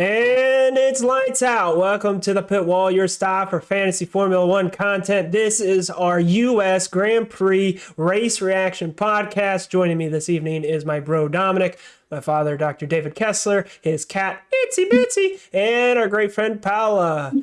And it's lights out. Welcome to the Pitwall, your stop for fantasy Formula One content. This is our U.S. Grand Prix race reaction podcast. Joining me this evening is my bro Dominick, my father Dr. David Kessler, his cat Itsy Bitsy, and our great friend Paola.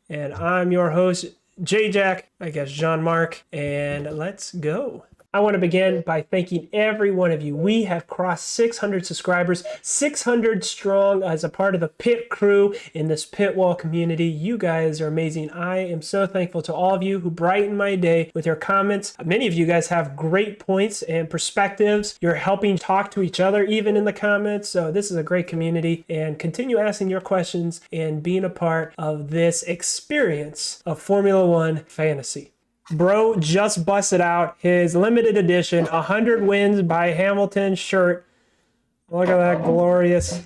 And I'm your host Jeanmark, Jeanmark, and let's go. I want to begin by thanking every one of you. We have crossed 600 subscribers, 600 strong as a part of the pit crew in this Pitwall community. You guys are amazing. I am so thankful to all of you who brighten my day with your comments. Many of you guys have great points and perspectives. You're helping talk to each other even in the comments. So this is a great community, and continue asking your questions and being a part of this experience of Formula One fantasy. Bro just busted out his limited edition 100 wins by Hamilton shirt. Look at that glorious.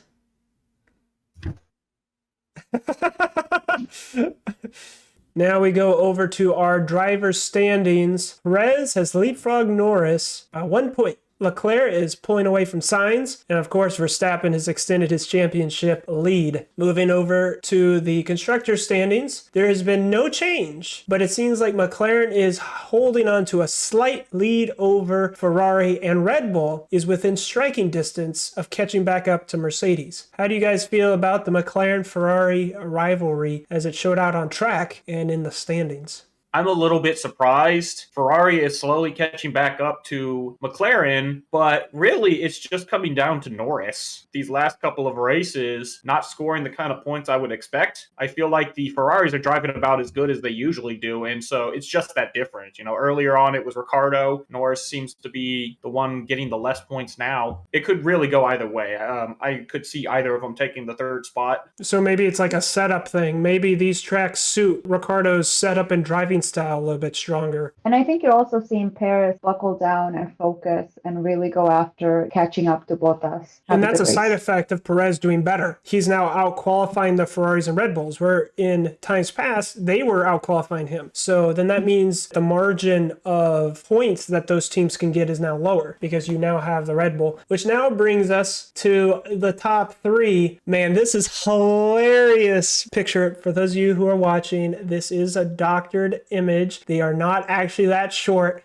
Now we go over to our driver's standings. Perez has leapfrogged Norris by 1 point. Leclerc is pulling away from Sainz, and of course Verstappen has extended his championship lead. Moving over to the Constructors standings, there has been no change, but it seems like McLaren is holding on to a slight lead over Ferrari, and Red Bull is within striking distance of catching back up to Mercedes. How do you guys feel about the McLaren-Ferrari rivalry as it showed out on track and in the standings? I'm a little bit surprised. Ferrari is slowly catching back up to McLaren, but really it's just coming down to Norris. These last couple of races, not scoring the kind of points I would expect. I feel like the Ferraris are driving about as good as they usually do, and so it's just that different. You know, earlier on it was Ricciardo. Norris seems to be the one getting the less points now. It could really go either way. I could see either of them taking the third spot. So maybe it's like a setup thing. Maybe these tracks suit Ricciardo's setup and driving style a little bit stronger. And I think you're also seeing Perez buckle down and focus and really go after catching up to Bottas. And that's a side effect of Perez doing better. He's now out qualifying the Ferraris and Red Bulls, where in times past, they were out qualifying him. So then that means the margin of points that those teams can get is now lower because you now have the Red Bull, which now brings us to the top three. Man, this is hilarious picture. For those of you who are watching, this is a doctored image. They are not actually that short.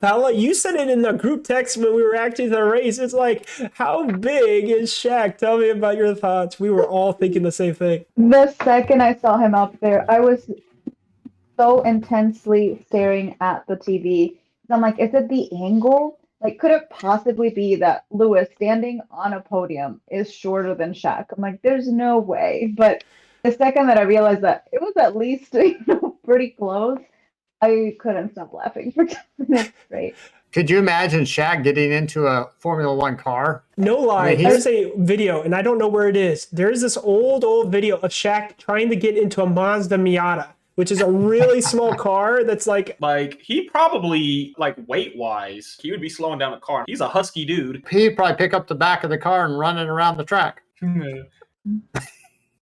Paola, you said it in the group text when we were reacting to the race. It's like, how big is SHAQ? Tell me about your thoughts. We were all thinking the same thing. The second I saw him up there, I was so intensely staring at the TV. I'm like, is it the angle? Like, could it possibly be that Lewis standing on a podium is shorter than SHAQ? I'm like, there's no way. But the second that I realized that it was at least pretty close, I couldn't stop laughing for 2 minutes straight. Could you imagine SHAQ getting into a Formula One car? No lie. There's a video, and I don't know where it is. There's this old video of SHAQ trying to get into a Mazda Miata, which is a really small car that's like he probably, weight-wise, he would be slowing down a car. He's a husky dude. He'd probably pick up the back of the car and run it around the track.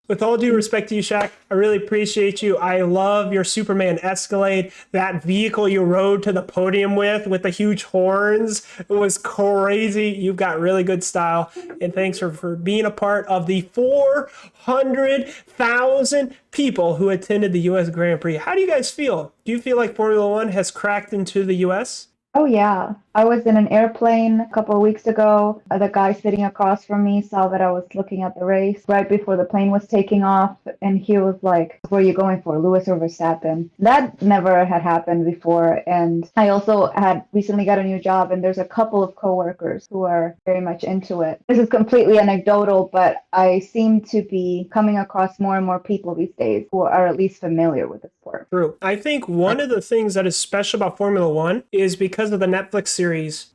With all due respect to you, SHAQ, I really appreciate you. I love your Superman Escalade. That vehicle you rode to the podium with the huge horns, it was crazy. You've got really good style. And thanks for being a part of the 400,000 people who attended the U.S. Grand Prix. How do you guys feel? Do you feel like Formula One has cracked into the U.S.? Oh, yeah. I was in an airplane a couple of weeks ago. The guy sitting across from me saw that I was looking at the race right before the plane was taking off, and he was like, "What are you going for, Lewis or Verstappen?" That never had happened before. And I also had recently got a new job, and there's a couple of coworkers who are very much into it. This is completely anecdotal, but I seem to be coming across more and more people these days who are at least familiar with the sport. True. I think one of the things that is special about Formula One is because of the Netflix series.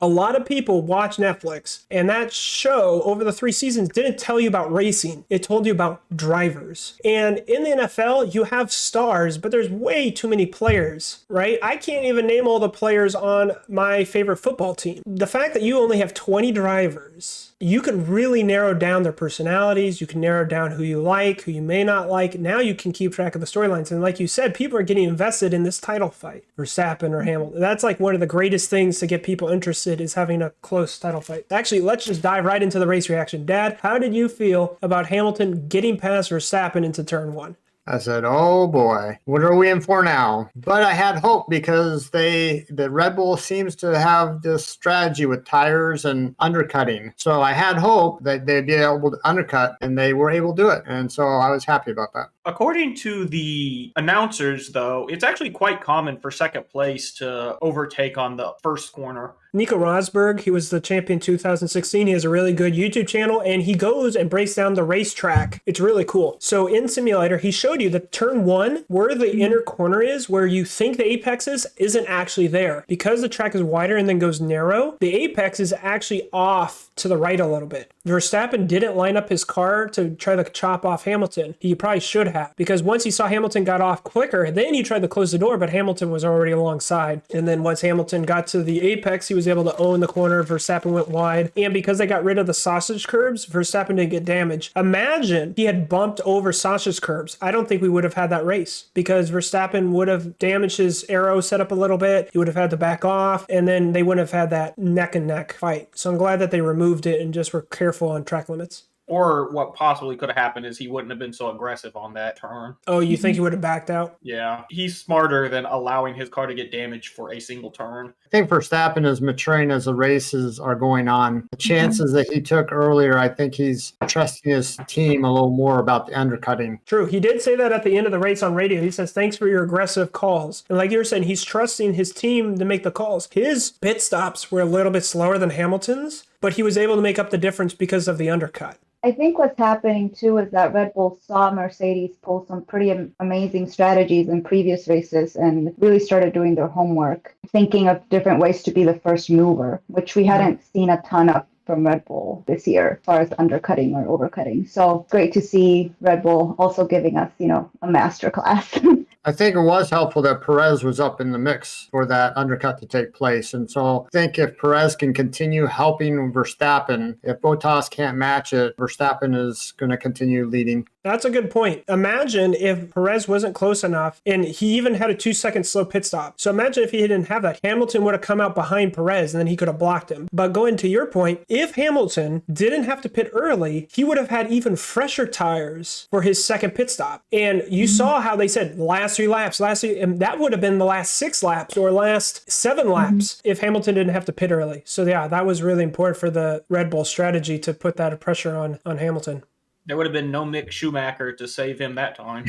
A lot of people watch Netflix, and that show over the 3 seasons didn't tell you about racing. It told you about drivers. And in the NFL, you have stars, but there's way too many players, right? I can't even name all the players on my favorite football team. The fact that you only have 20 drivers you can really narrow down their personalities. You can narrow down who you like, who you may not like. Now you can keep track of the storylines. And like you said, people are getting invested in this title fight, Verstappen or Hamilton. That's like one of the greatest things to get people interested, is having a close title fight. Actually, let's just dive right into the race reaction. Dad, how did you feel about Hamilton getting past Verstappen into turn 1? I said, oh boy, what are we in for now? But I had hope because the Red Bull seems to have this strategy with tires and undercutting. So I had hope that they'd be able to undercut, and they were able to do it. And so I was happy about that. According to the announcers, though, it's actually quite common for second place to overtake on the first corner. Nico Rosberg, he was the champion 2016. He has a really good YouTube channel, and he goes and breaks down the racetrack. It's really cool. So in Simulator, he showed you that turn 1, where the inner corner is, where you think the apex is, isn't actually there. Because the track is wider and then goes narrow, the apex is actually off to the right a little bit. Verstappen didn't line up his car to try to chop off Hamilton. He probably should have, because once he saw Hamilton got off quicker, then he tried to close the door, but Hamilton was already alongside. And then once Hamilton got to the apex, he was able to own the corner. Verstappen went wide. And because they got rid of the sausage curbs, Verstappen didn't get damaged. Imagine he had bumped over sausage curbs. I don't think we would have had that race, because Verstappen would have damaged his aero setup a little bit. He would have had to back off, and then they wouldn't have had that neck and neck fight. So I'm glad that they removed it and just were careful on track limits. Or what possibly could have happened is he wouldn't have been so aggressive on that turn. Oh, you think he would have backed out? Yeah, he's smarter than allowing his car to get damaged for a single turn. I think Verstappen is maturing as the races are going on. The chances that he took earlier, I think he's trusting his team a little more about the undercutting. True. He did say that at the end of the race on radio. He says, thanks for your aggressive calls. And like you were saying, he's trusting his team to make the calls. His pit stops were a little bit slower than Hamilton's, but he was able to make up the difference because of the undercut. I think what's happening too is that Red Bull saw Mercedes pull some pretty amazing strategies in previous races and really started doing their homework, thinking of different ways to be the first mover, which we hadn't seen a ton of from Red Bull this year as far as undercutting or overcutting. So great to see Red Bull also giving us, a master class. I think it was helpful that Perez was up in the mix for that undercut to take place. And so I think if Perez can continue helping Verstappen, if Bottas can't match it, Verstappen is going to continue leading. That's a good point. Imagine if Perez wasn't close enough, and he even had a 2-second slow pit stop. So imagine if he didn't have that. Hamilton would have come out behind Perez, and then he could have blocked him. But going to your point, if Hamilton didn't have to pit early, he would have had even fresher tires for his second pit stop. And you saw how they said last 3 laps, and that would have been the last 6 laps or last 7 laps if Hamilton didn't have to pit early. So yeah, that was really important for the Red Bull strategy to put that pressure on Hamilton. There would have been no Mick Schumacher to save him that time.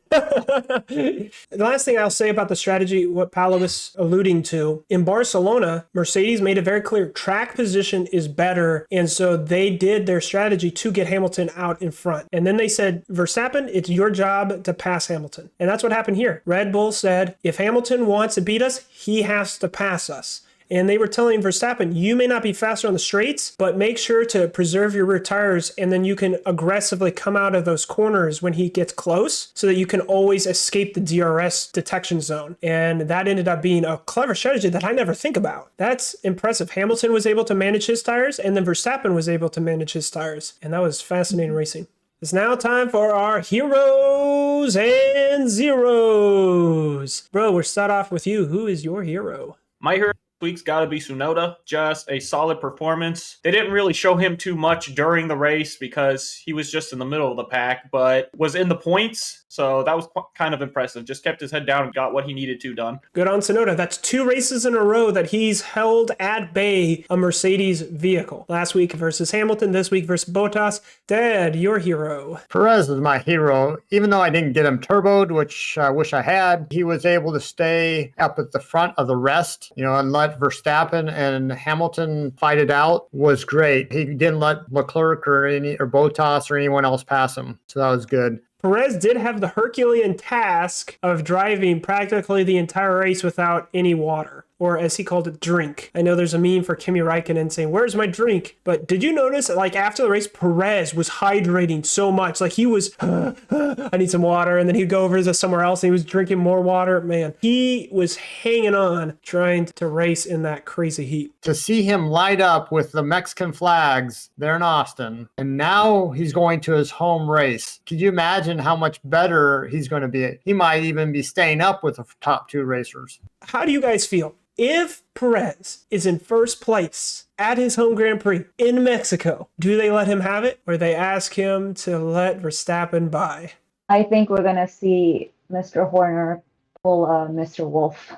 The last thing I'll say about the strategy, what Paola was alluding to, in Barcelona, Mercedes made it very clear track position is better. And so they did their strategy to get Hamilton out in front. And then they said, Verstappen, it's your job to pass Hamilton. And that's what happened here. Red Bull said, if Hamilton wants to beat us, he has to pass us. And they were telling Verstappen, you may not be faster on the straights, but make sure to preserve your rear tires, and then you can aggressively come out of those corners when he gets close so that you can always escape the DRS detection zone. And that ended up being a clever strategy that I never think about. That's impressive. Hamilton was able to manage his tires, and then Verstappen was able to manage his tires. And that was fascinating racing. It's now time for our heroes and zeros. Bro, we'll start off with you. Who is your hero? My hero week's got to be Tsunoda. Just a solid performance. They didn't really show him too much during the race because he was just in the middle of the pack, but was in the points. So that was kind of impressive. Just kept his head down and got what he needed to done. Good on Tsunoda. That's 2 races in a row that he's held at bay a Mercedes vehicle. Last week versus Hamilton, this week versus Bottas. Dad, your hero. Perez is my hero. Even though I didn't get him turboed, which I wish I had, he was able to stay up at the front of the rest, and let Verstappen and Hamilton fight it out. Was great. He didn't let Leclerc or Bottas or anyone else pass him. So that was good. Perez did have the Herculean task of driving practically the entire race without any water or as he called it, drink. I know there's a meme for Kimi Räikkönen saying, "Where's my drink?" But did you notice, like, after the race, Perez was hydrating so much? Like, he was, I need some water, and then he'd go over to somewhere else, and he was drinking more water. Man, he was hanging on, trying to race in that crazy heat. To see him light up with the Mexican flags there in Austin, and now he's going to his home race. Could you imagine how much better he's going to be? He might even be staying up with the top two racers. How do you guys feel? If Perez is in first place at his home Grand Prix in Mexico, do they let him have it, or they ask him to let Verstappen by? I think we're going to see Mr. Horner pull Mr. Wolf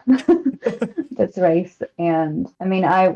this race. And I mean, I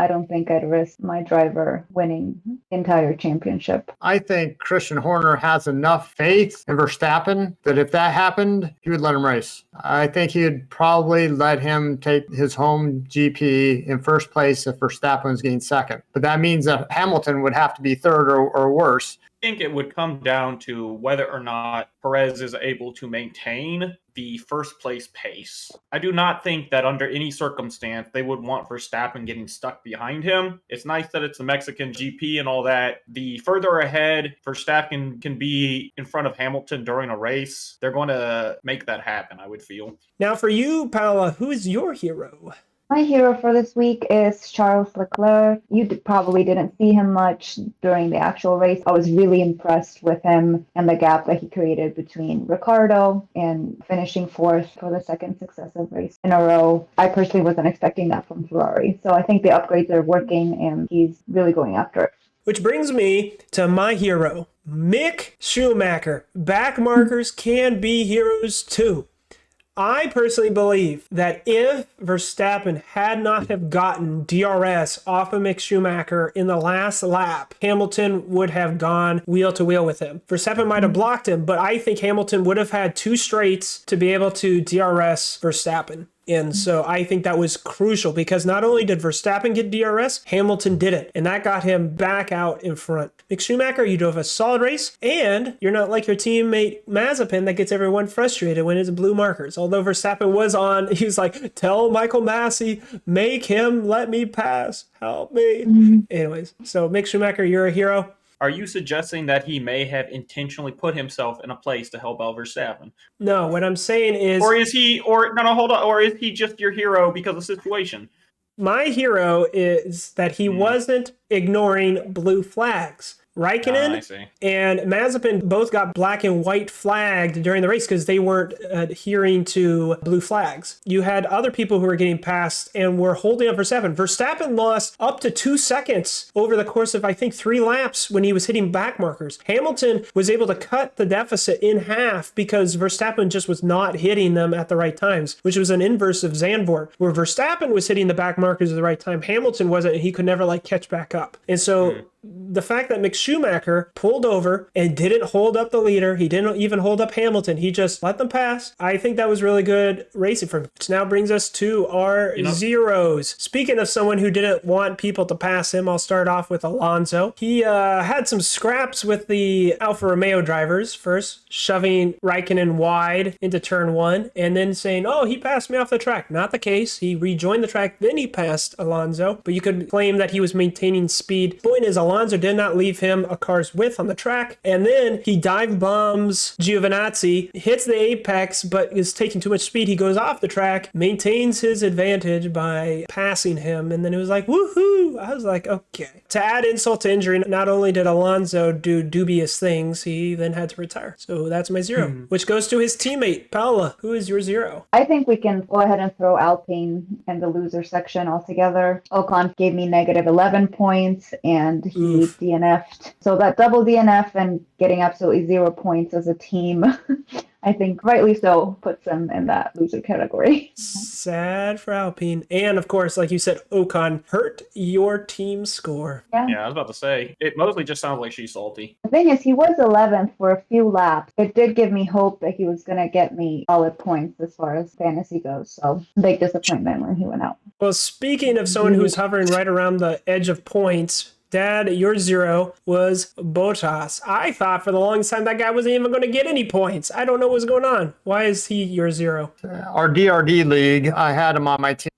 don't think I'd risk my driver winning the entire championship. I think Christian Horner has enough faith in Verstappen that if that happened, he would let him race. I think he'd probably let him take his home GP in first place if Verstappen was getting second. But that means that Hamilton would have to be third or worse. I think it would come down to whether or not Perez is able to maintain the first place pace. I do not think that under any circumstance they would want Verstappen getting stuck behind him. It's nice that it's the Mexican GP and all that. The further ahead Verstappen can be in front of Hamilton during a race, they're going to make that happen, I would feel. Now for you, Paola, who is your hero? My hero for this week is Charles Leclerc. You probably didn't see him much during the actual race. I was really impressed with him and the gap that he created between Ricciardo and finishing fourth for the second successive race in a row. I personally wasn't expecting that from Ferrari. So I think the upgrades are working and he's really going after it. Which brings me to my hero, Mick Schumacher. Back markers can be heroes too. I personally believe that if Verstappen had not have gotten DRS off of Mick Schumacher in the last lap, Hamilton would have gone wheel to wheel with him. Verstappen might have blocked him, but I think Hamilton would have had two straights to be able to DRS Verstappen. And so I think that was crucial because not only did Verstappen get DRS, Hamilton didn't. And that got him back out in front. Mick Schumacher, you drove a solid race, and you're not like your teammate Mazepin that gets everyone frustrated when it's blue markers. Although Verstappen was on, he was like, tell Michael Massey, make him let me pass. Help me. Anyways, so Mick Schumacher, you're a hero. Are you suggesting that he may have intentionally put himself in a place to help out Verstappen? No, what I'm saying is... Or is he, hold on, or is he just your hero because of the situation? My hero is that he wasn't ignoring blue flags. Raikkonen and Mazepin both got black and white flagged during the race because they weren't adhering to blue flags. You had other people who were getting passed and were holding up Verstappen. Verstappen lost up to 2 seconds over the course of, I think, 3 laps when he was hitting back markers. Hamilton was able to cut the deficit in half because Verstappen just was not hitting them at the right times, which was an inverse of Zandvoort, where Verstappen was hitting the back markers at the right time. Hamilton wasn't, and he could never catch back up. And so the fact that Mick Schumacher pulled over and didn't hold up the leader, he didn't even hold up Hamilton, he just let them pass. I think that was really good racing from him. Which now brings us to our zeros. Speaking of someone who didn't want people to pass him, I'll start off with Alonso. He had some scraps with the Alfa Romeo drivers, first shoving Raikkonen wide into turn 1 and then saying, oh, he passed me off the track. Not the case. He rejoined the track, then he passed Alonso, but you could claim that he was maintaining speed. Point is, Alonso did not leave him a car's width on the track, and then he dive bombs Giovinazzi, hits the apex, but is taking too much speed. He goes off the track, maintains his advantage by passing him, and then it was like, woohoo! I was like, okay. To add insult to injury, not only did Alonso do dubious things, he then had to retire. So that's my zero, which goes to his teammate, Paola. Who is your zero? I think we can go ahead and throw Alpine in the loser section altogether. Ocon gave me negative 11 points, and he DNF'd. So that double DNF and getting absolutely 0 points as a team, I think rightly so, puts them in that loser category. Sad for Alpine. And of course, like you said, Ocon hurt your team score. Yeah, I was about to say, it mostly just sounds like she's salty. The thing is, he was 11th for a few laps. It did give me hope that he was going to get me solid points as far as fantasy goes. So big disappointment when he went out. Well, speaking of someone who's hovering right around the edge of points, Dad, your zero was Bottas. I thought for the longest time that guy wasn't even going to get any points. I don't know what's going on. Why is he your zero? Our DRD league, I had him on my team.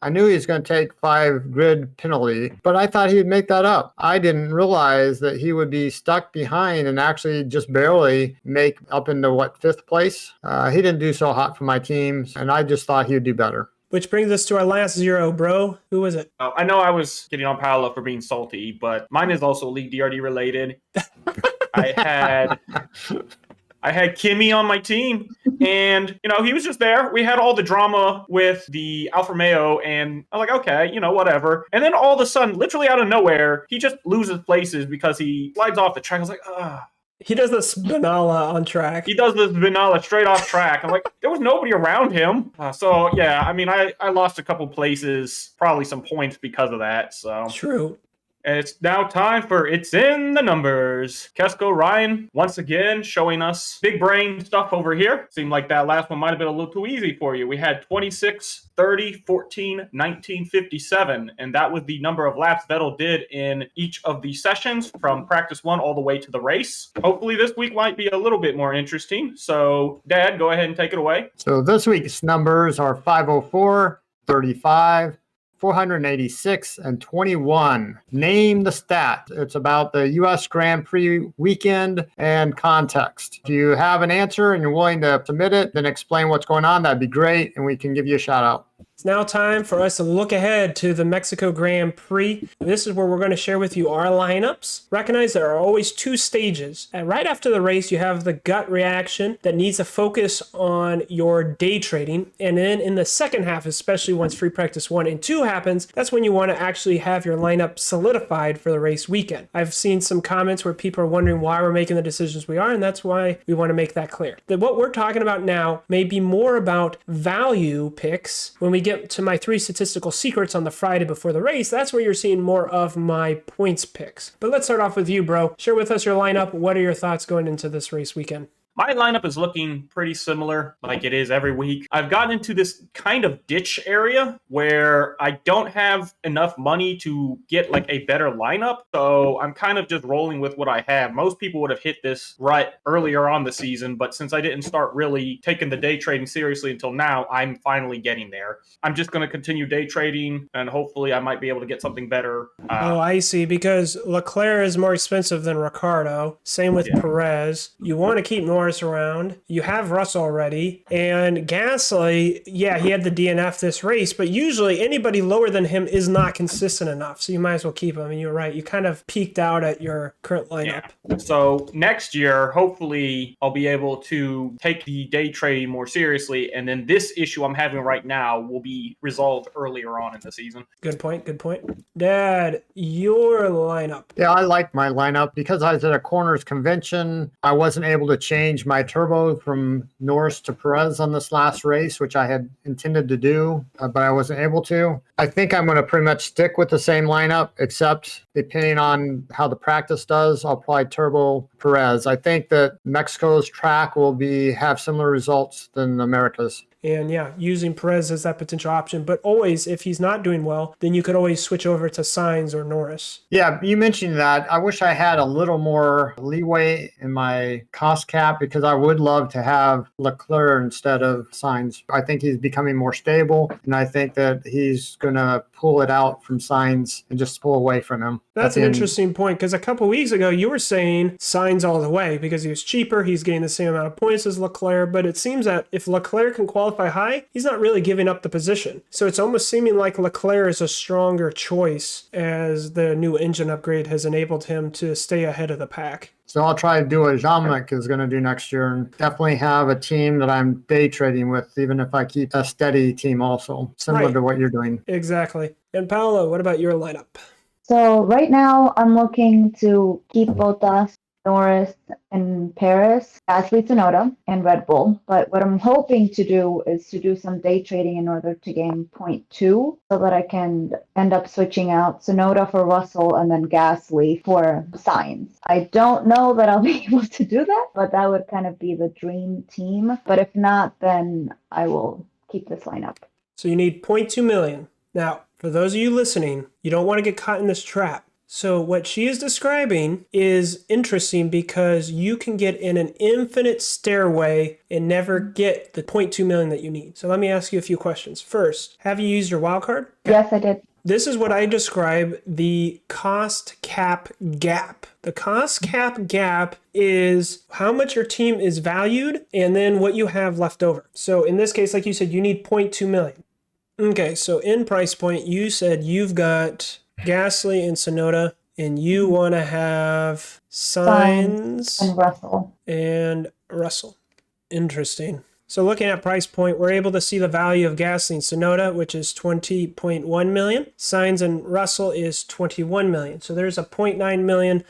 I knew he was going to take 5 grid penalty, but I thought he'd make that up. I didn't realize that he would be stuck behind and actually just barely make up into, 5th place? He didn't do so hot for my teams, and I just thought he would do better. Which brings us to our last 0, bro. Who was it? I know I was getting on Paola for being salty, but mine is also League DRD related. I had Kimmy on my team, and, he was just there. We had all the drama with the Alfa Romeo, and I'm like, okay, whatever. And then all of a sudden, literally out of nowhere, he just loses places because he slides off the track. I was like, ugh. He does this Benalla on track. He does this Benalla straight off track. I'm like, there was nobody around him. I lost a couple places, probably some points because of that. So True. And it's now time for It's in the Numbers. Kesko, Ryan, once again, showing us big brain stuff over here. Seemed like that last one might have been a little too easy for you. We had 26, 30, 14, 19, 57. And that was the number of laps Vettel did in each of the sessions from practice 1 all the way to the race. Hopefully this week might be a little bit more interesting. So, Dad, go ahead and take it away. So this week's numbers are 504, 35, 486, and 21. Name the stat. It's about the U.S. Grand Prix weekend and context. If you have an answer and you're willing to submit it, then explain what's going on. That'd be great, and we can give you a shout out. It's now time for us to look ahead to the Mexico Grand Prix. This is where we're going to share with you our lineups. Recognize there are always 2 stages. And right after the race, you have the gut reaction that needs to focus on your day trading. And then in the second half, especially once free practice 1 and 2 happens, that's when you want to actually have your lineup solidified for the race weekend. I've seen some comments where people are wondering why we're making the decisions we are, and that's why we want to make that clear. That what we're talking about now may be more about value picks. When we get to my 3 statistical secrets on the Friday before the race, that's where you're seeing more of my points picks. But let's start off with you, bro. Share with us your lineup. What are your thoughts going into this race weekend? My lineup is looking pretty similar like it is every week. I've gotten into this kind of ditch area where I don't have enough money to get like a better lineup. So I'm kind of just rolling with what I have. Most people would have hit this rut earlier on the season, but since I didn't start really taking the day trading seriously until now, I'm finally getting there. I'm just going to continue day trading, and hopefully I might be able to get something better. I see, because Leclerc is more expensive than Ricciardo. Same with Perez. You want to keep Norris around. You have Russell already. And Gasly, he had the DNF this race, but usually anybody lower than him is not consistent enough. So you might as well keep him. And you're right. You kind of peaked out at your current lineup. Yeah. So next year, hopefully I'll be able to take the day trading more seriously. And then this issue I'm having right now will be resolved earlier on in the season. Good point. Dad, your lineup. Yeah, I like my lineup. Because I was at a corners convention, I wasn't able to change my turbo from Norris to Perez on this last race, which I had intended to do, but I wasn't able to. I think I'm going to pretty much stick with the same lineup, except depending on how the practice does, I'll probably turbo Perez. I think that Mexico's track will have similar results than America's. And using Perez as that potential option. But always, if he's not doing well, then you could always switch over to Sainz or Norris. Yeah, you mentioned that. I wish I had a little more leeway in my cost cap, because I would love to have Leclerc instead of Sainz. I think he's becoming more stable, and I think that he's going to pull it out from Sainz and just pull away from him. That's an interesting point, because a couple weeks ago, you were saying Sainz all the way because he was cheaper. He's getting the same amount of points as Leclerc, but it seems that if Leclerc can qualify high, he's not really giving up the position. So it's almost seeming like Leclerc is a stronger choice, as the new engine upgrade has enabled him to stay ahead of the pack. So I'll try to do what Jeanmark is going to do next year, and definitely have a team that I'm day trading with, even if I keep a steady team also, similar to what you're doing. Exactly. And Paola, what about your lineup? So right now I'm looking to keep Bottas, Norris, and Paris, Gasly, Tsunoda, and Red Bull. But what I'm hoping to do is to do some day trading in order to gain 0.2, so that I can end up switching out Tsunoda for Russell and then Gasly for Sainz. I don't know that I'll be able to do that, but that would kind of be the dream team. But if not, then I will keep this lineup. So you need 0.2 million. Now, for those of you listening, you don't want to get caught in this trap. So what she is describing is interesting because you can get in an infinite stairway and never get the 0.2 million that you need. So let me ask you a few questions. First, have you used your wildcard? Yes, I did. This is what I describe the cost cap gap. The cost cap gap is how much your team is valued and then what you have left over. So in this case, like you said, you need 0.2 million. Okay, so in price point, you said you've got Gasly and Sonoda, and you want to have Sainz and Russell. Interesting. So looking at price point, we're able to see the value of Gasly and Sonoda, which is 20.1 million. Sainz and Russell is 21 million. So there's a $0.9 million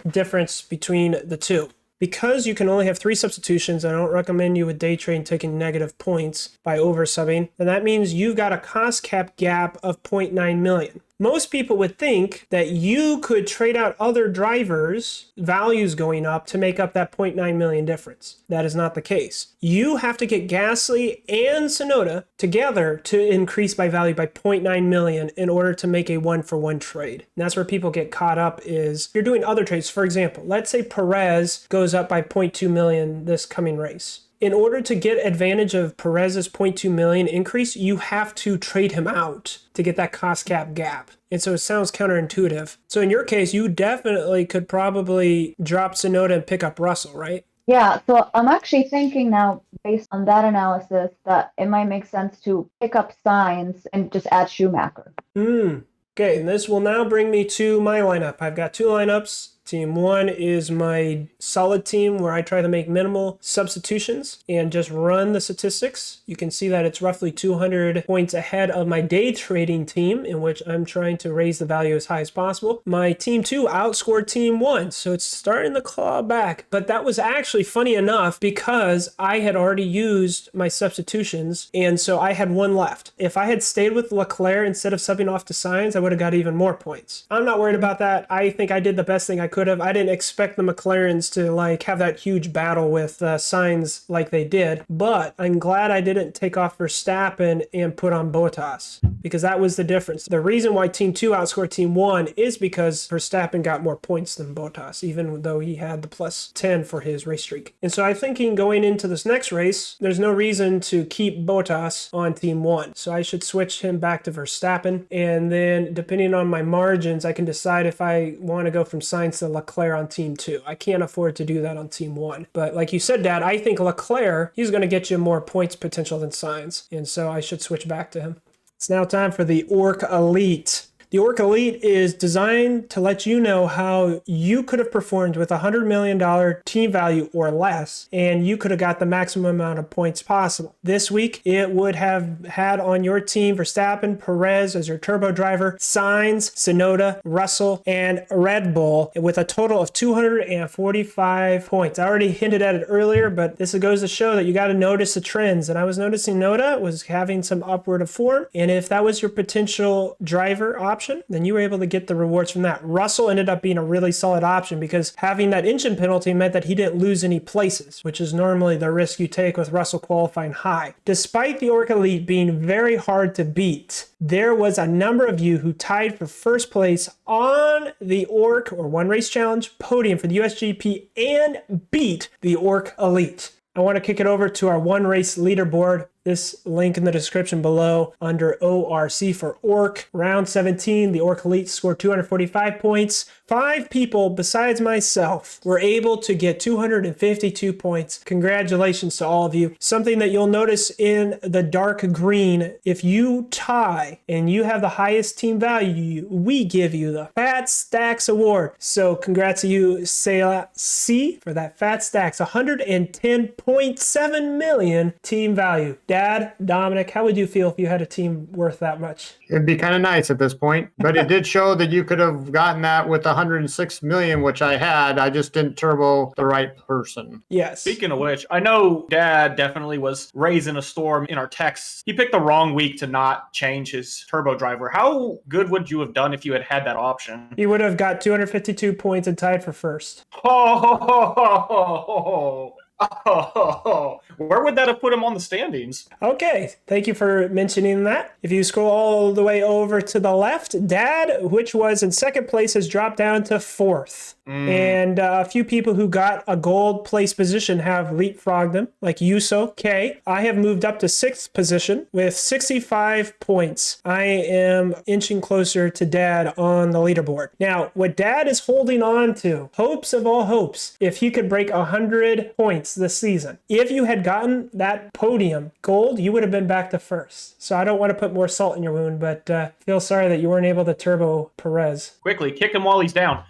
difference between the two. Because you can only have 3 substitutions, I don't recommend you with day trade taking negative points by oversubbing. And that means you've got a cost cap gap of 0.9 million. Most people would think that you could trade out other drivers' values going up to make up that 0.9 million difference. That is not the case. You have to get Gasly and Sonoda together to increase by value by 0.9 million in order to make a 1-for-1 trade. And that's where people get caught up is you're doing other trades. For example, let's say Perez goes up by 0.2 million this coming race. In order to get advantage of Perez's 0.2 million increase, you have to trade him out to get that cost cap gap. And so it sounds counterintuitive. So in your case, you definitely could probably drop Sonoda and pick up Russell, right? Yeah, so I'm actually thinking now, based on that analysis, that it might make sense to pick up Sainz and just add Schumacher. Okay, and this will now bring me to my lineup. I've got 2 lineups. Team 1 is my solid team where I try to make minimal substitutions and just run the statistics. You can see that it's roughly 200 points ahead of my day trading team, in which I'm trying to raise the value as high as possible. My Team 2 outscored Team 1, so it's starting to claw back. But that was actually funny enough because I had already used my substitutions, and so I had 1 left. If I had stayed with Leclerc instead of subbing off to Sainz, I would have got even more points. I'm not worried about that. I think I did the best thing I could have. I didn't expect the McLarens to have that huge battle with Sainz like they did, but I'm glad I didn't take off Verstappen and put on Bottas because that was the difference. The reason why Team 2 outscored Team 1 is because Verstappen got more points than Bottas, even though he had the plus 10 for his race streak. And so I'm thinking going into this next race, there's no reason to keep Bottas on Team 1. So I should switch him back to Verstappen. And then depending on my margins, I can decide if I want to go from Sainz to Leclerc on Team 2. I can't afford to do that on Team 1. But like you said, Dad, I think Leclerc, he's going to get you more points potential than Sainz. And so I should switch back to him. It's now time for the ORC Elite. The ORC Elite is designed to let you know how you could have performed with $100 million team value or less, and you could have got the maximum amount of points possible. This week, it would have had on your team Verstappen, Perez as your turbo driver, Sainz, Sonoda, Russell, and Red Bull with a total of 245 points. I already hinted at it earlier, but this goes to show that you got to notice the trends. And I was noticing Noda was having some upward of form, and if that was your potential driver option, then you were able to get the rewards from that. Russell ended up being a really solid option because having that engine penalty meant that he didn't lose any places, which is normally the risk you take with Russell qualifying high. Despite the ORC Elite being very hard to beat, there was a number of you who tied for first place on the ORC or One Race Challenge podium for the USGP and beat the ORC Elite. I want to kick it over to our One Race Leaderboard. This link in the description below under ORC for ORC. Round 17, the ORC Elite scored 245 points. 5 people besides myself were able to get 252 points. Congratulations to all of you. Something that you'll notice in the dark green, if you tie and you have the highest team value, we give you the Fat Stacks Award. So congrats to you, Selah C, for that Fat Stacks. 110.7 million team value. Dad, Dominic, how would you feel if you had a team worth that much? It'd be kind of nice at this point, but it did show that you could have gotten that with 106 million, which I had. I just didn't turbo the right person. Yes. Speaking of which, I know Dad definitely was raising a storm in our texts. He picked the wrong week to not change his turbo driver. How good would you have done if you had had that option? He would have got 252 points and tied for first. Oh, Oh, where would that have put him on the standings? Okay, thank you for mentioning that. If you scroll all the way over to the left, Dad, which was in second place, has dropped down to fourth. And a few people who got a gold place position have leapfrogged them, like Yuso K. I have moved up to sixth position with 65 points. I am inching closer to Dad on the leaderboard. Now, what Dad is holding on to, hopes of all hopes, if he could break 100 points this season. If you had gotten that podium gold, you would have been back to first. So I don't want to put more salt in your wound, but feel sorry that you weren't able to turbo Perez. Quickly, kick him while he's down.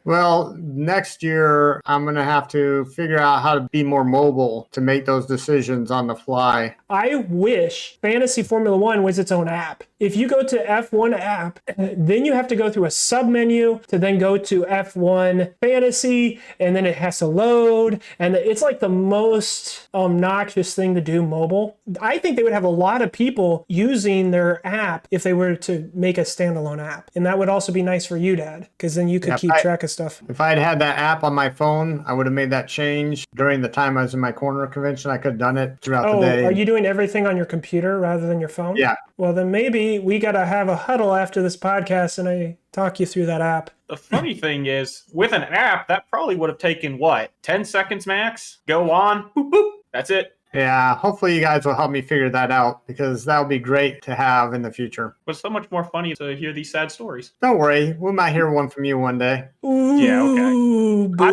Well, next year, I'm going to have to figure out how to be more mobile to make those decisions on the fly. I wish Fantasy Formula One was its own app. If you go to F1 app, then you have to go through a sub-menu to then go to F1 Fantasy, and then it has to load, and it's like the most obnoxious thing to do mobile. I think they would have a lot of people using their app if they were to make a standalone app. And that would also be nice for you, Dad, because then you could keep track of stuff. If I had had that app on my phone, I would have made that change during the time I was in my corner convention. I could have done it throughout the day. Are you doing everything on your computer rather than your phone? Yeah. Well, then maybe we got to have a huddle after this podcast and I talk you through that app. The funny thing is, with an app, that probably would have taken, 10 seconds max? Go on, boop, boop. That's it. Yeah, hopefully you guys will help me figure that out because that would be great to have in the future. But so much more funny to hear these sad stories. Don't worry, we might hear one from you one day. Ooh, yeah, okay.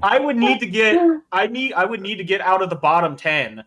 I would need to get out of the bottom 10.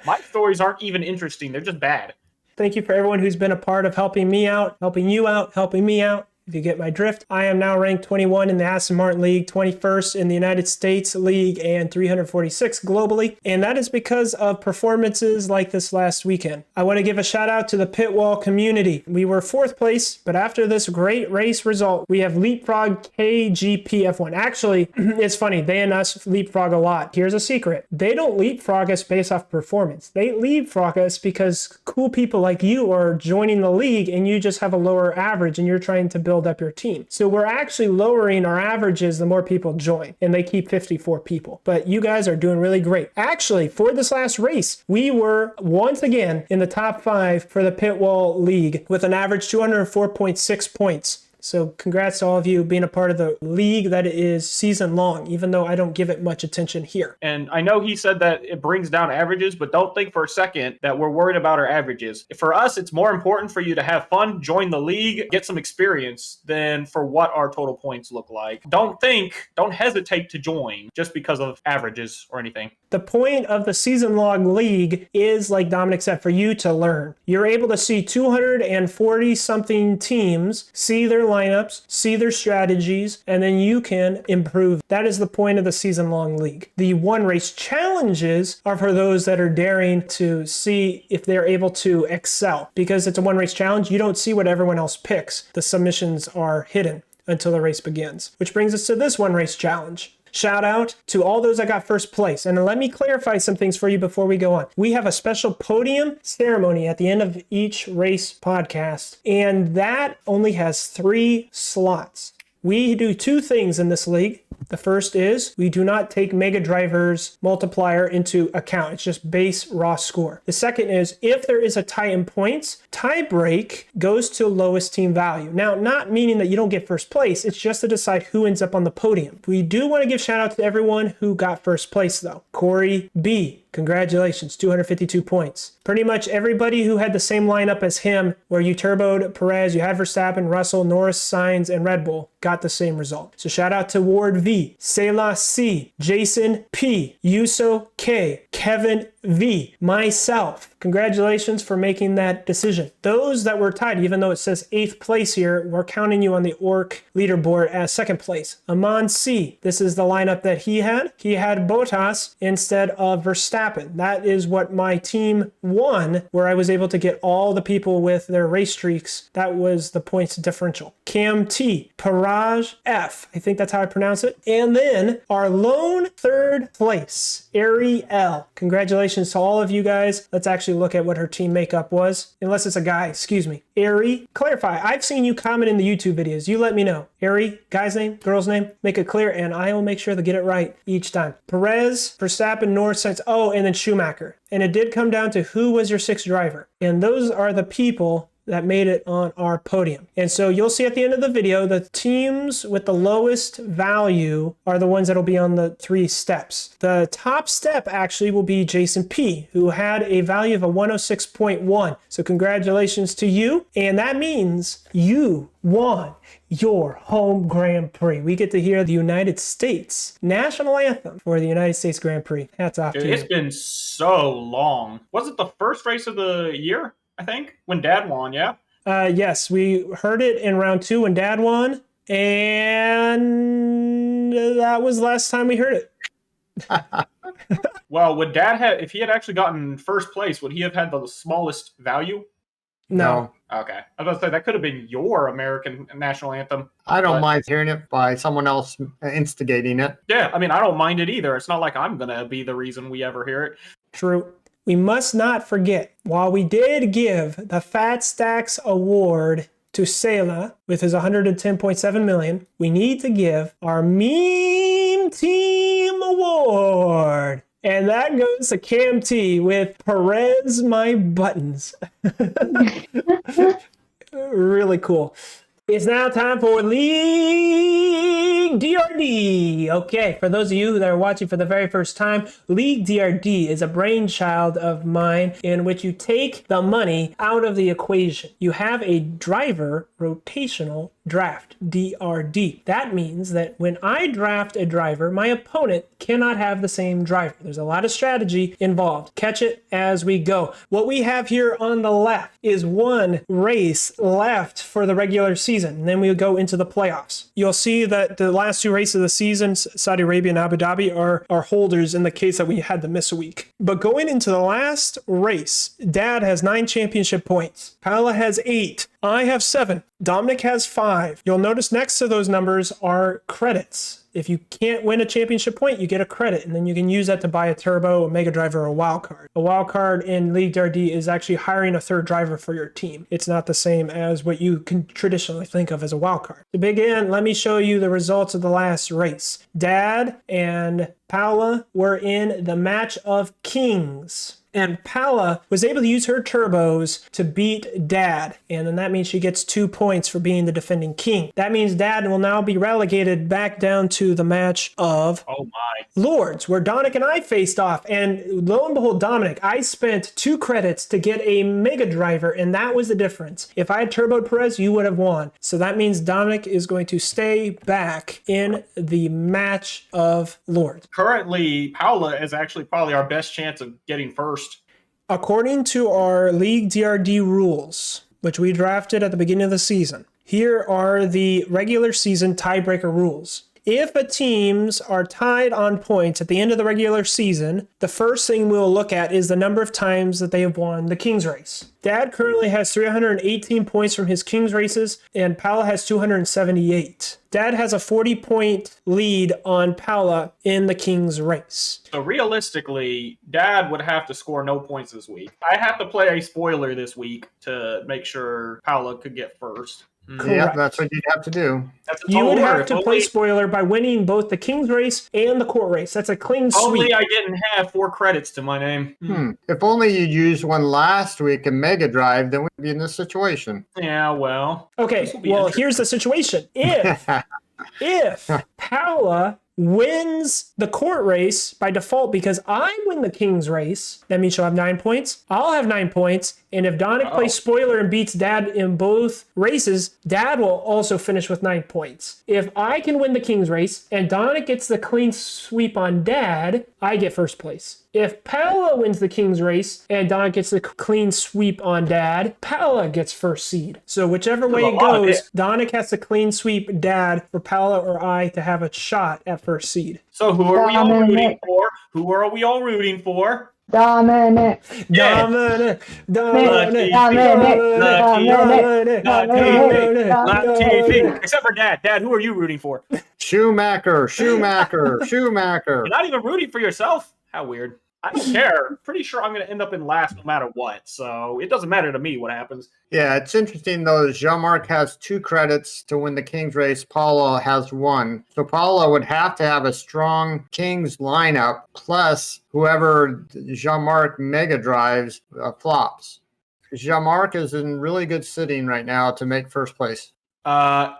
My stories aren't even interesting; they're just bad. Thank you for everyone who's been a part of helping me out, helping you out, helping me out. If you get my drift, I am now ranked 21 in the Aston Martin League, 21st in the United States League, and 346 globally. And that is because of performances like this last weekend. I want to give a shout out to the Pitwall community. We were fourth place, but after this great race result, we have leapfrog KGP F1. Actually, it's funny, they and us leapfrog a lot. Here's a secret. They don't leapfrog us based off performance. They leapfrog us because cool people like you are joining the league and you just have a lower average and you're trying to build up your team. So we're actually lowering our averages the more people join, and they keep 54 people. But you guys are doing really great. Actually, for this last race, we were once again in the top 5 for the Pitwall League with an average 204.6 points. So congrats to all of you being a part of the league that is season long, even though I don't give it much attention here. And I know he said that it brings down averages, but don't think for a second that we're worried about our averages. For us, it's more important for you to have fun, join the league, get some experience than for what our total points look like. Don't hesitate to join just because of averages or anything. The point of the season long league is, like Dominick said, for you to learn. You're able to see 240 something teams, see their lineups, see their strategies, and then you can improve. That is the point of the season long league. The one race challenges are for those that are daring to see if they're able to excel. Because it's a one race challenge, you don't see what everyone else picks. The submissions are hidden until the race begins. Which brings us to this one race challenge. Shout out to all those that got first place. And let me clarify some things for you before we go on. We have a special podium ceremony at the end of each race podcast, and that only has 3 slots. We do 2 things in this league. The first is we do not take Mega Driver's multiplier into account. It's just base raw score. The second is if there is a tie in points, tie break goes to lowest team value. Now, not meaning that you don't get first place. It's just to decide who ends up on the podium. We do want to give shout out to everyone who got first place though. Corey B. Congratulations, 252 points. Pretty much everybody who had the same lineup as him, where you turboed Perez, you had Verstappen, Russell, Norris, Sainz, and Red Bull, got the same result. So shout out to Ward V, Selah C, Jason P, Yuso K, Kevin V, myself. Congratulations for making that decision. Those that were tied, even though it says 8th place here, we're counting you on the ORC leaderboard as 2nd place. Amon C, this is the lineup that he had. He had Bottas instead of Verstappen. That is what my team won, where I was able to get all the people with their race streaks. That was the points differential. Cam T, Paraj F, I think that's how I pronounce it. And then our lone third place, Ariel. Congratulations to all of you guys. Let's actually look at what her team makeup was. Unless it's a guy, excuse me. Ari, clarify. I've seen you comment in the YouTube videos. You let me know. Ari, guy's name, girl's name, make it clear, and I will make sure to get it right each time. Perez, Verstappen, Norris, Sainz, and then Schumacher. And it did come down to who was your sixth driver. And those are the people that made it on our podium. And so you'll see at the end of the video, the teams with the lowest value are the ones that'll be on the 3 steps. The top step actually will be Jason P, who had a value of a 106.1. So congratulations to you. And that means you won your home Grand Prix. We get to hear the United States national anthem for the United States Grand Prix. Hats off to you. It's been so long. Was it the first race of the year? I think, when Dad won, yeah? Yes, we heard it in round 2 when Dad won, and that was the last time we heard it. Well, would Dad have, if he had actually gotten first place, would he have had the smallest value? No. Okay. I was about to say, that could have been your American national anthem. I don't mind hearing it by someone else instigating it. Yeah, I mean, I don't mind it either. It's not like I'm going to be the reason we ever hear it. True. We must not forget, while we did give the Fat Stacks Award to Sela with his 110.7 million, we need to give our Meme Team Award. And that goes to Cam T with Perez My Buttons. Really cool. It's now time for League DRD. Okay, for those of you that are watching for the very first time, League DRD is a brainchild of mine in which you take the money out of the equation. You have a driver rotational draft, DRD. That means that when I draft a driver, my opponent cannot have the same driver. There's a lot of strategy involved. Catch it as we go. What we have here on the left is one race left for the regular season, and then we go into the playoffs. You'll see that the last 2 races of the season, Saudi Arabia and Abu Dhabi, are holders in the case that we had to miss a week. But going into the last race, Dad has 9 championship points. Paola has 8. I have 7. Dominick has 5. You'll notice next to those numbers are credits. If you can't win a championship point, you get a credit, and then you can use that to buy a turbo, a mega driver, or a wild card. A wild card in League DRD is actually hiring a third driver for your team. It's not the same as what you can traditionally think of as a wild card. To begin, let me show you the results of the last race. Dad and Paola were in the match of kings. And Paola was able to use her turbos to beat Dad. And then that means she gets 2 points for being the defending king. That means Dad will now be relegated back down to the match of Lords, where Dominick and I faced off. And lo and behold, Dominick, I spent 2 credits to get a mega driver, and that was the difference. If I had turboed Perez, you would have won. So that means Dominick is going to stay back in the match of Lords. Currently, Paola is actually probably our best chance of getting first. According to our League DRD rules, which we drafted at the beginning of the season, here are the regular season tiebreaker rules. If the teams are tied on points at the end of the regular season, the first thing we'll look at is the number of times that they have won the King's Race. Dad currently has 318 points from his King's Races, and Paola has 278. Dad has a 40-point lead on Paola in the King's Race. So realistically, Dad would have to score no points this week. I have to play a spoiler this week to make sure Paola could get first. Yeah, that's what you'd have to do. You would have to play spoiler by winning both the King's Race and the Court Race. That's a clean sweep. Only I didn't have 4 credits to my name. If only you used one last week in Mega Drive, then we'd be in this situation. Yeah, well. Okay, well, here's the situation. If Paola wins the Court Race by default because I win the King's Race, that means she'll have 9 points. I'll have 9 points. And if Dominick plays spoiler and beats Dad in both races, Dad will also finish with 9 points. If I can win the King's Race and Dominick gets the clean sweep on Dad, I get first place. If Paola wins the King's Race and Dominick gets the clean sweep on Dad, Paola gets first seed. So whichever way it goes, Dominick has to clean sweep Dad for Paola or I to have a shot at first seed. So who are we all rooting for? Who are we all rooting for? Dominick. Dominick. Except for Dad. Dad, who are you rooting for? Schumacher. You're not even rooting for yourself? How weird. I don't care. Pretty sure I'm going to end up in last no matter what. So it doesn't matter to me what happens. Yeah, it's interesting, though, that Jeanmark has 2 credits to win the Kings race. Paola has 1. So Paola would have to have a strong Kings lineup, plus whoever Jeanmark mega drives flops. Jeanmark is in really good sitting right now to make first place. I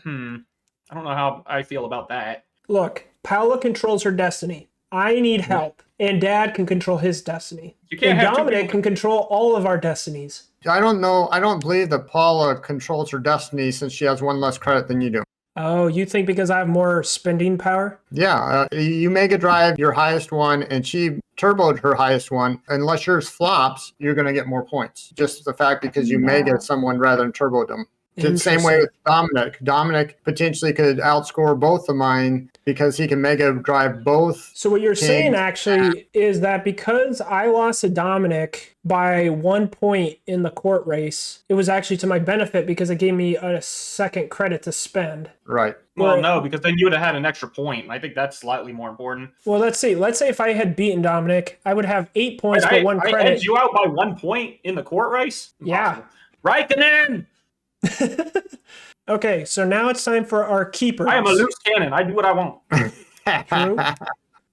don't know how I feel about that. Look, Paola controls her destiny. I need help. And Dad can control his destiny. You can't and have Dominic can control all of our destinies. I don't know. I don't believe that Paola controls her destiny since she has 1 less credit than you do. Oh, you think because I have more spending power? Yeah, you mega drive your highest one, and she turboed her highest one. Unless yours flops, you're going to get more points. Just the fact because you mega someone rather than turboed them. The same way with Dominick. Dominick potentially could outscore both of mine because he can mega drive both. So what you're saying actually is that because I lost to Dominick by 1 point in the court race, it was actually to my benefit because it gave me a second credit to spend. Right. Well, no, because then you would have had an extra point. And I think that's slightly more important. Well, let's see. Let's say if I had beaten Dominick, I would have 8 points but 1 credit. I edged you out by 1 point in the court race? Yeah. Right then. Okay, so now it's time for our keepers. I am a loose cannon. I do what I want. True.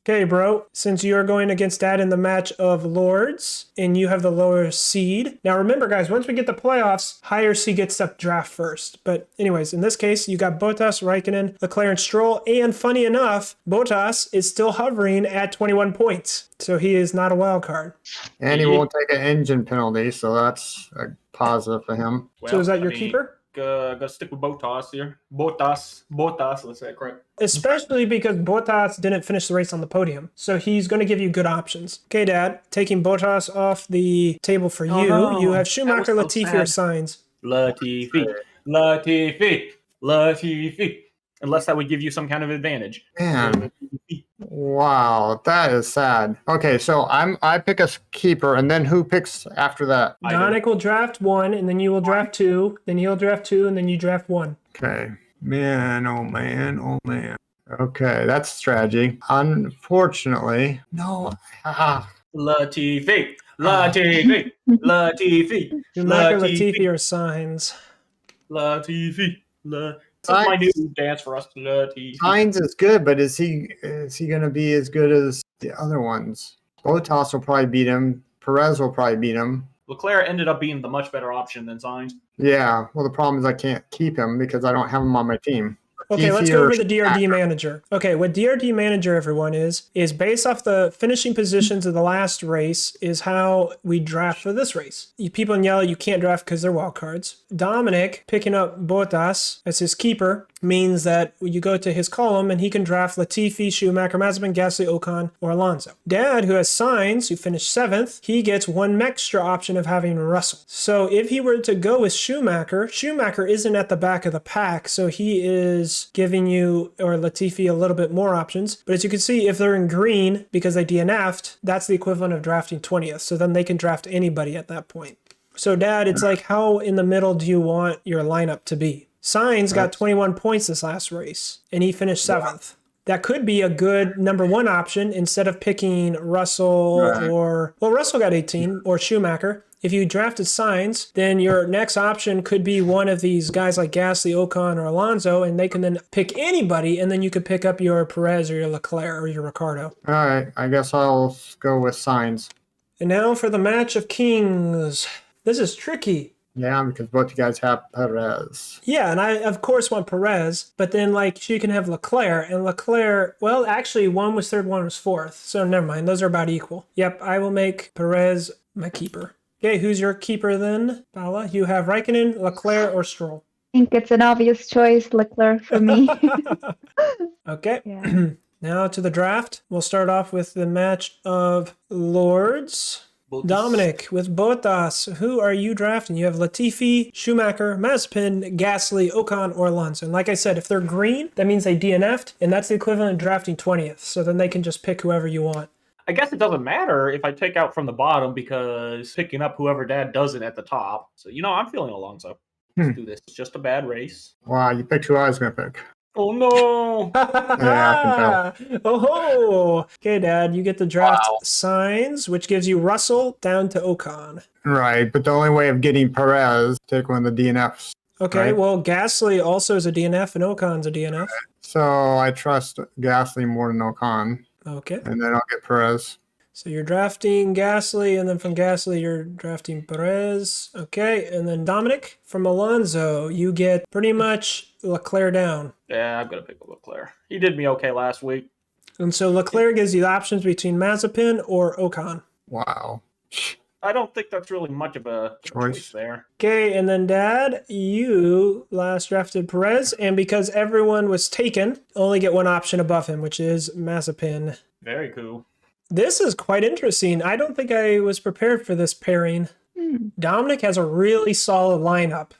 Okay, bro, since you are going against Dad in the match of Lords, and you have the lower seed. Now remember, guys, once we get the playoffs, higher seed gets to draft first. But anyways, in this case, you got Bottas, Raikkonen, Leclerc, and Stroll. And funny enough, Bottas is still hovering at 21 points. So he is not a wild card. And he won't take an engine penalty, so that's a positive for him. Well, so is that your keeper? Gotta stick with Bottas here. Bottas, let's say it correct. Especially because Bottas didn't finish the race on the podium. So he's going to give you good options. Okay, Dad, taking Bottas off the table for you. No. You have Schumacher, Latifi, or Sainz. Latifi. Unless that would give you some kind of advantage. Man. Wow, that is sad. Okay, so I pick a keeper, and then who picks after that? Dominick will draft 1, and then you will draft 2, then he'll draft 2, and then you draft 1. Okay. Man, oh man, oh man. Okay, that's strategy. Unfortunately, no. Latifi. Schumacher, Latifi, or Sainz. Latifi. This is my new dance for us. Sainz is good, but is he going to be as good as the other ones? Bottas will probably beat him. Perez will probably beat him. Leclerc ended up being the much better option than Sainz. Yeah, well, the problem is I can't keep him because I don't have him on my team. Okay, let's go over the DRD manager. Okay, what DRD manager, everyone, is based off the finishing positions of the last race is how we draft for this race. People yell you can't draft because they're wild cards. Dominick picking up Bottas as his keeper means that you go to his column and he can draft Latifi, Schumacher, Mazepin, Gasly, Ocon, or Alonso. Dad, who has Sainz, who finished 7th, he gets one extra option of having Russell. So if he were to go with Schumacher isn't at the back of the pack, so he is giving you, or Latifi, a little bit more options. But as you can see, if they're in green because they DNF'd, that's the equivalent of drafting 20th. So then they can draft anybody at that point. So Dad, it's like, how in the middle do you want your lineup to be? Sainz got 21 points this last race, and he finished 7th. That could be a good number 1 option instead of picking Russell Russell got 18, or Schumacher. If you drafted Sainz, then your next option could be one of these guys like Gasly, Ocon, or Alonso, and they can then pick anybody, and then you could pick up your Perez or your Leclerc or your Ricciardo. All right, I guess I'll go with Sainz. And now for the match of kings. This is tricky. Yeah, because both you guys have Perez. Yeah, and I, of course, want Perez, but then, you can have Leclerc, and Leclerc, well, actually, one was 3rd, one was 4th, so never mind. Those are about equal. Yep, I will make Perez my keeper. Okay, who's your keeper then, Paola? You have Raikkonen, Leclerc, or Stroll? I think it's an obvious choice, Leclerc, for me. Okay. Yeah. Now to the draft. We'll start off with the match of Lords. Dominick with Bottas. Who are you drafting? You have Latifi, Schumacher, Mazepin, Gasly, Ocon, or Alonso. And like I said, if they're green, that means they DNF'd, and that's the equivalent of drafting 20th. So then they can just pick whoever you want. I guess it doesn't matter if I take out from the bottom because picking up whoever Dad doesn't at the top. So, I'm feeling Alonso. Let's do this. It's just a bad race. Wow, you picked who I was going to pick. Oh, no. Yeah, I can tell. Oh, okay, Dad, you get the draft signs, which gives you Russell down to Ocon. Right, but the only way of getting Perez, take one of the DNFs. Okay, right? well, Gasly also is a DNF, and Ocon's a DNF. So I trust Gasly more than Ocon, Okay. and then I'll get Perez. So you're drafting Gasly, and then from Gasly, you're drafting Perez. Okay, and then Dominick from Alonso, you get pretty much Leclerc down. Yeah, I'm going to pick up Leclerc. He did me okay last week. And so Leclerc gives you the options between Mazepin or Ocon. Wow. I don't think that's really much of a choice there. Okay, and then Dad, you last drafted Perez, and because everyone was taken, only get one option above him, which is Mazepin. Very cool. This is quite interesting. I don't think I was prepared for this pairing. Dominick has a really solid lineup.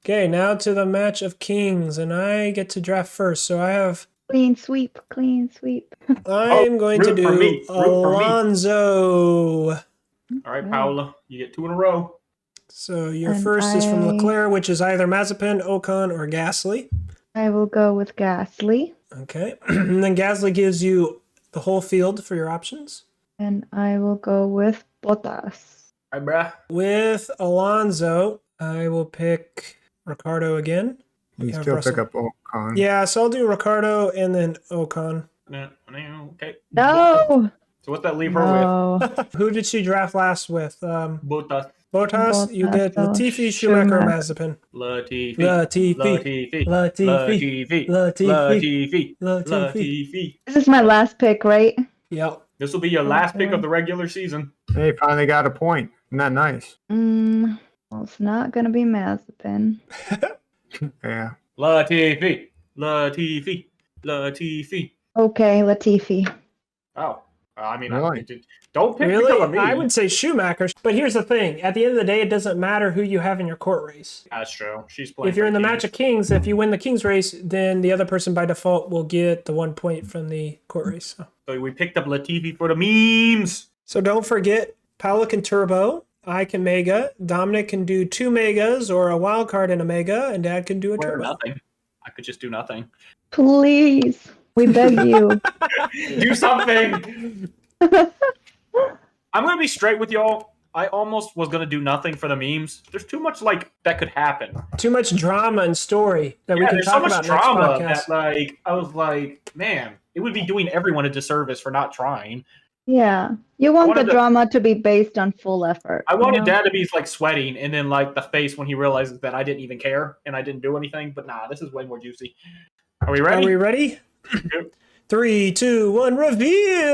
Okay, now to the match of kings, and I get to draft first. So I have... Clean sweep, clean sweep. I'm going to do Alonso. All right, Paola, you get 2 in a row. So your first is from Leclerc, which is either Mazepin, Ocon, or Gasly. I will go with Gasly. Okay, and then Gasly gives you the whole field for your options. And I will go with Bottas. All right, bruh. With Alonso, I will pick Ricardo again. You still Russell. pick up Ocon. Yeah, so I'll do Ricardo and then Ocon. Okay. No! So what's that leave her No. Who did she draft last with? with? Bottas. Botas, you get Latifi, Schumacher, or Mazepin. Latifi. Latifi. Latifi. Latifi. Latifi. This is my last pick, right? Yep. This will be your last pick of the regular season. Hey, finally got a point. Isn't that nice? Well, it's not going to be Mazepin. Yeah. Latifi. Latifi. Latifi. Okay, Latifi. Oh. I mean, Really? don't pick Really? because of me. I would say Schumacher. But here's the thing. At the end of the day, it doesn't matter who you have in your court race. That's true. She's playing. If you're in the for match of kings, if you win the kings race, then the other person by default will get the 1 point from the court race. So we picked up Latifi for the memes. So don't forget, Paola can turbo, I can mega, Dominick can do 2 megas or a wild card in a mega, and Dad can do a Or turbo. nothing. I could just do nothing. Please. We beg you. Do something. I'm going to be straight with y'all. I almost was going to do nothing for the memes. There's too much, that could happen. Too much drama and story that we can there's talk so much about drama next podcast. that, I was like, man, it would be doing everyone a disservice for not trying. Yeah. You want the wanted to- drama to be based on full effort. I wanted you know? Dad to be, sweating, and then, the face when he realizes that I didn't even care, and I didn't do anything. But, nah, this is way more juicy. Are we ready? Are we ready? Yep. 3, 2, 1,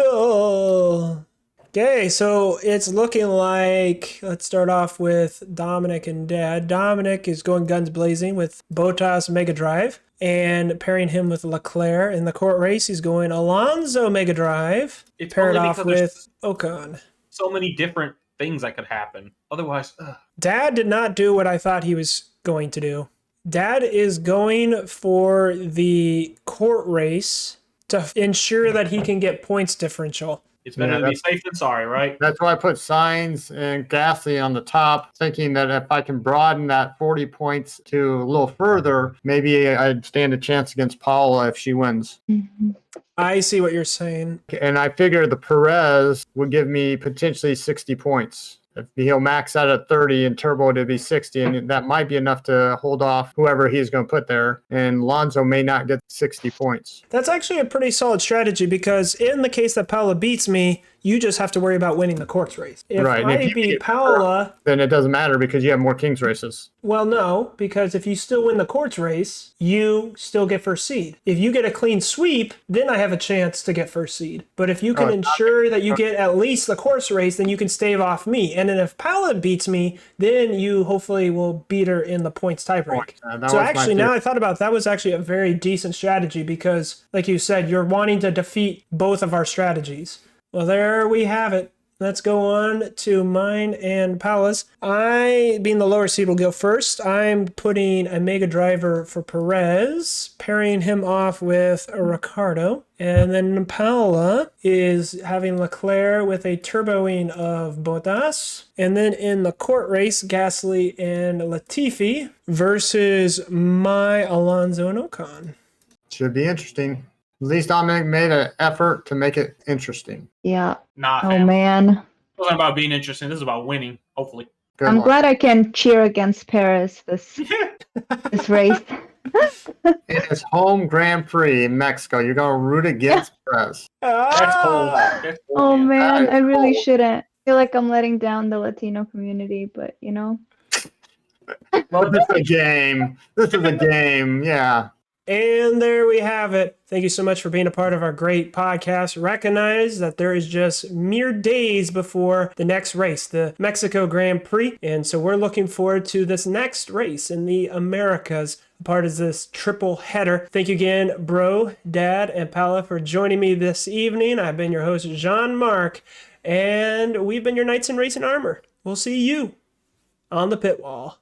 reveal! Okay, so it's looking like, let's start off with Dominick and Dad. Dominick is going guns blazing with Bottas Mega Drive and pairing him with Leclerc. In the court race, he's going Alonso Mega Drive, It's paired only off because with Ocon. so many different things that could happen. Otherwise, Dad did not do what I thought he was going to do. Dad is going for the court race to ensure that he can get points differential. it's better to be safe than sorry, right? That's why I put Signs and Gasly on the top, thinking that if I can broaden that 40 points to a little further, maybe I'd stand a chance against Paola if she wins. Mhm. I see what you're saying. And I figure the Perez would give me potentially 60 points. If he'll max out at 30 and turbo to be 60, and that might be enough to hold off whoever he's going to put there. And Lonzo may not get 60 points. That's actually a pretty solid strategy because in the case that Paola beats me, you just have to worry about winning the courts race. If Right, and I if you beat beat Paola, Then it doesn't matter because you have more Kings races. well, no, because if you still win the courts race, you still get first seed. If you get a clean sweep, then I have a chance to get first seed. But if you can ensure that you get at least the course race, then you can stave off me. And then if Paola beats me, then you hopefully will beat her in the points tiebreak. That So was my actually, now theory. I thought about it, that was actually a very decent strategy because, like you said, you're wanting to defeat both of our strategies. Well, there we have it. let's go on to mine and Paola's. I, being the lower seed, will go first. I'm putting a Mega Driver for Perez, pairing him off with a Ricardo. And then Paola is having Leclerc with a turboing of Bottas. And then in the court race, Gasly and Latifi versus my Alonso and Ocon. Should be interesting. At least Dominic made an effort to make it interesting. Yeah. Nah, Oh, fam. man. It wasn't about being interesting. This is about winning, hopefully. Good I'm luck. glad I can cheer against Paris this race. In his home Grand Prix in Mexico, you're going to root against Perez. That's cold. Ah! That's cold, Oh, man. That I is really cold. shouldn't. I feel like I'm letting down the Latino community, but, Well, this is a game. This is a game. Yeah. And there we have it. Thank you so much for being a part of our great podcast. Recognize that there is just mere days before the next race, the Mexico Grand Prix. And so we're looking forward to this next race in the Americas, part of this triple header. Thank you again, Bro, Dad, and Paola for joining me this evening. I've been your host, Jeanmark, and we've been your Knights in Racing Armor. We'll see you on the pit wall.